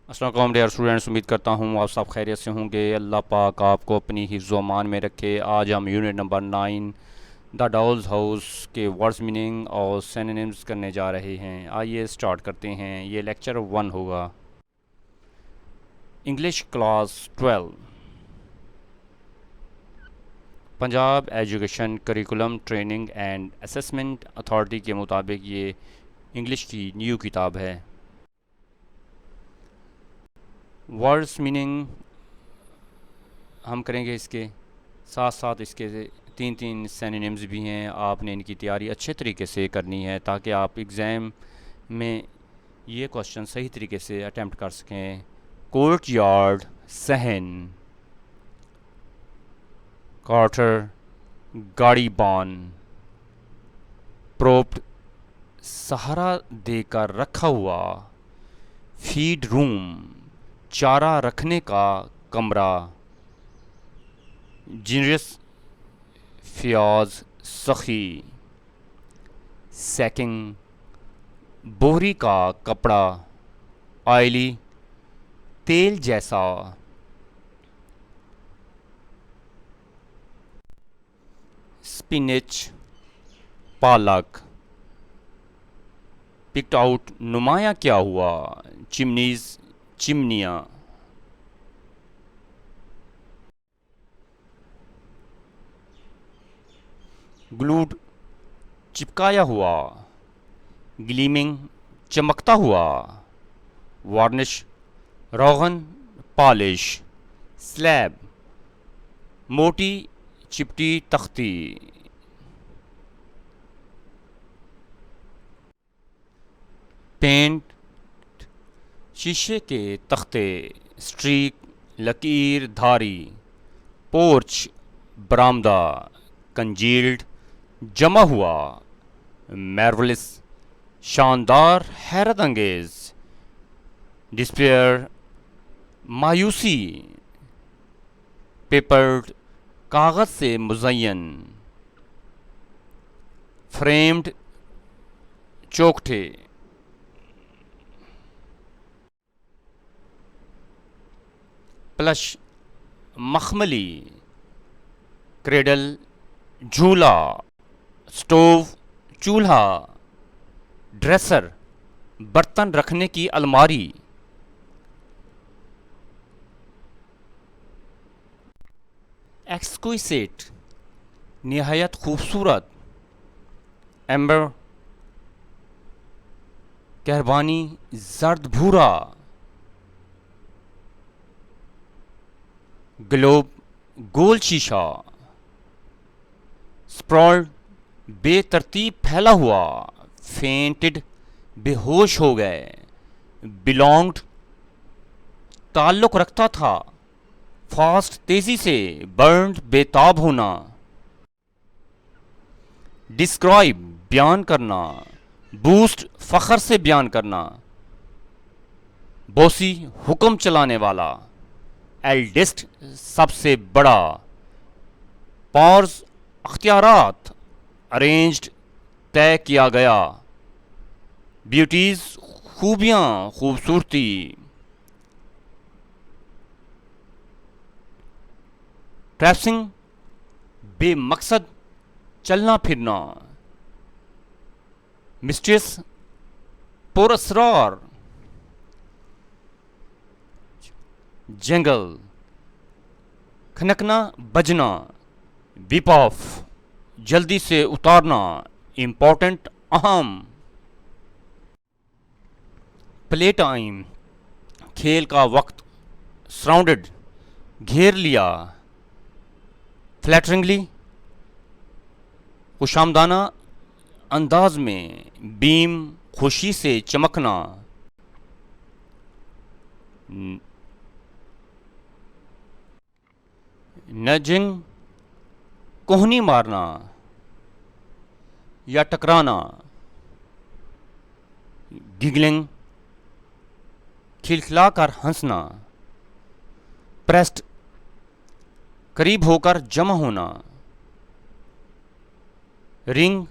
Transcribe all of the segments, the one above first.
अस्सलाम वालेकुम dear students, उम्मीद करता हूँ आप सब खैरियत से होंगे। अल्लाह पाक आपको अपनी हिफ्ज़ व अमान में रखे। आज हम unit number 9 the dolls house के वर्ड्स मीनिंग और सिनोनिम्स करने जा रहे हैं। आइए स्टार्ट करते हैं। ये लेक्चर 1 होगा। English class 12। Punjab education curriculum training and assessment authority के मुताबिक ये इंग्लिश की न्यू किताब है। वर्ड्स मीनिंग हम करेंगे, इसके साथ साथ इसके तीन तीन सिनोनिम्स भी हैं। आपने इनकी तैयारी अच्छे तरीके से करनी है ताकि आप एग्ज़ाम में ये क्वेश्चन सही तरीके से अटेम्प्ट कर सकें। कोर्ट यार्ड सहन, क्वार्टर गाड़ी बान, प्रोप्ट सहारा देकर रखा हुआ, फीड रूम चारा रखने का कमरा, जीनरस फ्याज सखी, सैकिंग बोरी का कपड़ा, ऑयली तेल जैसा, स्पिनच पालक, पिक्ड आउट नुमाया क्या हुआ, चिमनीज चिमनियाँ, ग्लूड चिपकाया हुआ, ग्लीमिंग चमकता हुआ, वार्निश रोगन पॉलिश, स्लैब मोटी चिपटी तख्ती, पेंट शीशे के तख्ते, स्ट्रीक लकीर धारी, पोर्च बरामदा, कंजील्ड जमा हुआ, मार्वलिस शानदार हैरत अंगेज, डिस्पेयर मायूसी, पेपर्ड कागज़ से मुज़य्यन, फ्रेम्ड चौखटे, प्लश मखमली, क्रेडल झूला, स्टोव चूल्हा, ड्रेसर बर्तन रखने की अलमारी, एक्सक्विसेट निहायत खूबसूरत, एम्बर कहरबानी जर्द भूरा, ग्लोब गोल शीशा, स्प्रॉल्ड बेतरतीब फैला हुआ, फेंटेड बेहोश हो गए, बिलोंग्ड ताल्लुक़ रखता था, फास्ट तेज़ी से, बर्न्ड बेताब होना, डिस्क्राइब बयान करना, बूस्ट फ़ख्र से बयान करना, बोसी हुक्म चलाने वाला, एल्डेस्ट सबसे बड़ा, पावर्स अख्तियारात, अरेंज्ड तय किया गया, ब्यूटीज़ खूबियाँ खूबसूरती, ट्रैप्सिंग बेमकसद चलना फिरना, मिस्ट्रेस पुरस्रार, जंगल खनकना बजना, बिप ऑफ जल्दी से उतारना, इम्पोर्टेंट अहम, प्ले टाइम खेल का वक्त, सराउंडेड घेर लिया, फ्लैटरिंगली खुशामदाना अंदाज में, बीम खुशी से चमकना, नजिंग कोहनी मारना या टकराना, गिगलिंग खिलखिलाकर हंसना, प्रेस्ट करीब होकर जमा होना, रिंग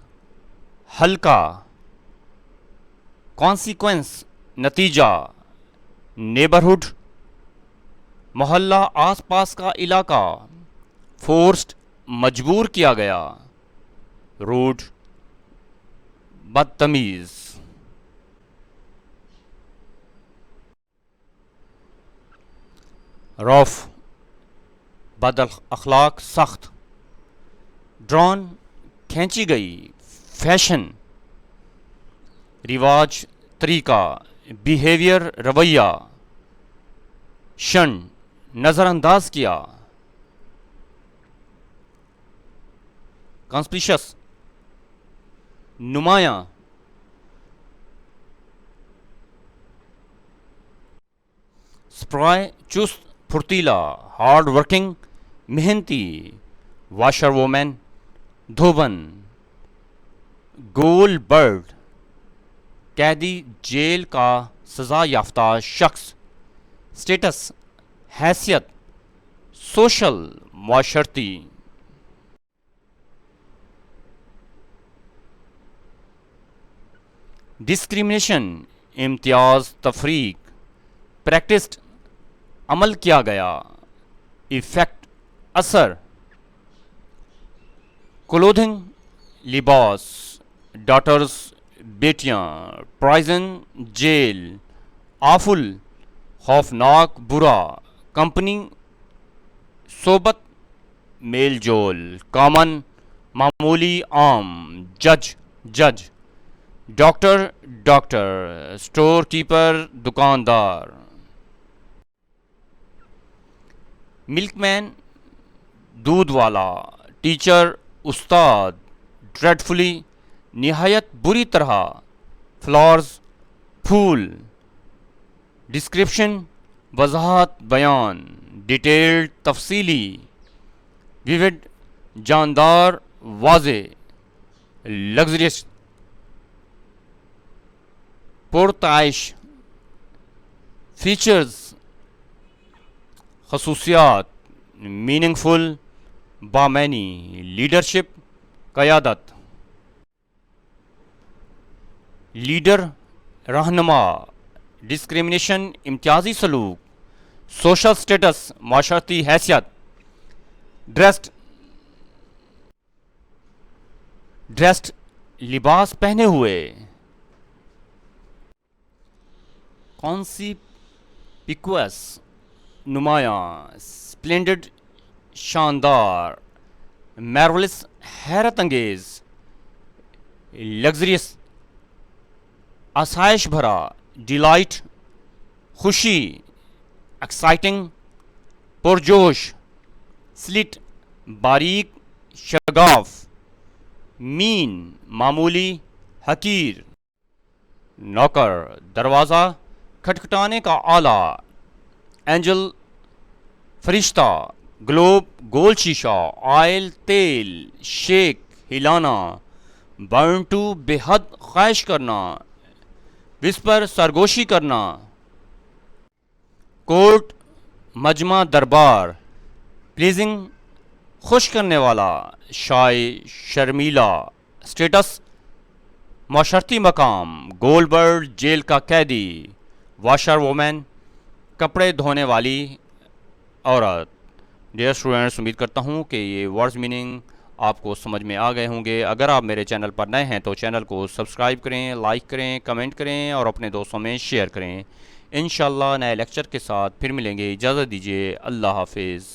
हल्का, कॉन्सिक्वेंस नतीजा, नेबरहुड मोहल्ला आसपास का इलाका, फोर्स्ड मजबूर किया गया, रूड बदतमीज। रौफ बद अखलाक सख्त, ड्रॉन खींची गई, फैशन रिवाज तरीका, बिहेवियर रवैया, शन नज़रअंदाज किया, कॉन्स्पिशियस नुमाया, स्प्राय चुस्त फुर्तीला, हार्ड वर्किंग मेहनती, वाशर वोमैन धोबन, गोल बर्ड कैदी जेल का सज़ा याफ्ता शख्स, स्टेटस हैसियत, सोशल माशरती। डिस्क्रिमिनेशन इम्तियाज तफरीक, प्रैक्टिस्ड अमल किया गया, इफेक्ट असर, क्लोथिंग लिबास, डॉटर्स बेटियां, प्राइजन जेल, आफुल खौफनाक बुरा, कंपनी सोबत मेल जोल, कॉमन मामूली आम, जज जज, डॉक्टर डॉक्टर, स्टोर कीपर दुकानदार, मिल्कमैन दूध वाला, टीचर उस्ताद, ड्रेडफुली निहायत बुरी तरह, फ्लावर्स फूल, डिस्क्रिप्शन वजाहत बयान, डिटेल्ड तफसीली, विविड जानदार वाजे, लग्जरियस पुरताइश, फीचर्स खसूसियात, मीनिंगफुल बामैनी, लीडरशिप क़यादत, लीडर रहनुमा, डिस्क्रिमिनेशन इम्तियाजी सलूक, सोशल स्टेटस माशरती हैसियत, ड्रेस्ड लिबास पहने हुए, कॉन्सिपिक्वस नुमाया, स्प्लेंडेड शानदार, मैरवलस हैरत अंगेज, लग्जरियस आसाइश भरा, डिलाइट खुशी, एक्साइटिंग पुरजोश, स्लिट बारीक शगाफ, मीन मामूली हकीर, नौकर दरवाज़ा खटखटाने का आला, एंजल फरिश्ता, ग्लोब गोल शीशा, ऑयल तेल, शेक हिलाना, बर्न टू बेहद ख्वाहिश करना, विस्पर सरगोशी करना, कोर्ट मजमा दरबार, प्लीजिंग खुश करने वाला, शाय शर्मीला, स्टेटस माशरती मकाम, गोलबर्ड जेल का कैदी, वाशर वोमैन कपड़े धोने वाली औरत। डियर स्टूडेंट्स, उम्मीद करता हूँ कि ये वर्ड्स मीनिंग आपको समझ में आ गए होंगे। अगर आप मेरे चैनल पर नए हैं तो चैनल को सब्सक्राइब करें, लाइक करें, कमेंट करें और अपने दोस्तों में शेयर करें। इंशाल्लाह नए लेक्चर के साथ फिर मिलेंगे। इजाज़त दीजिए। अल्लाह हाफिज़।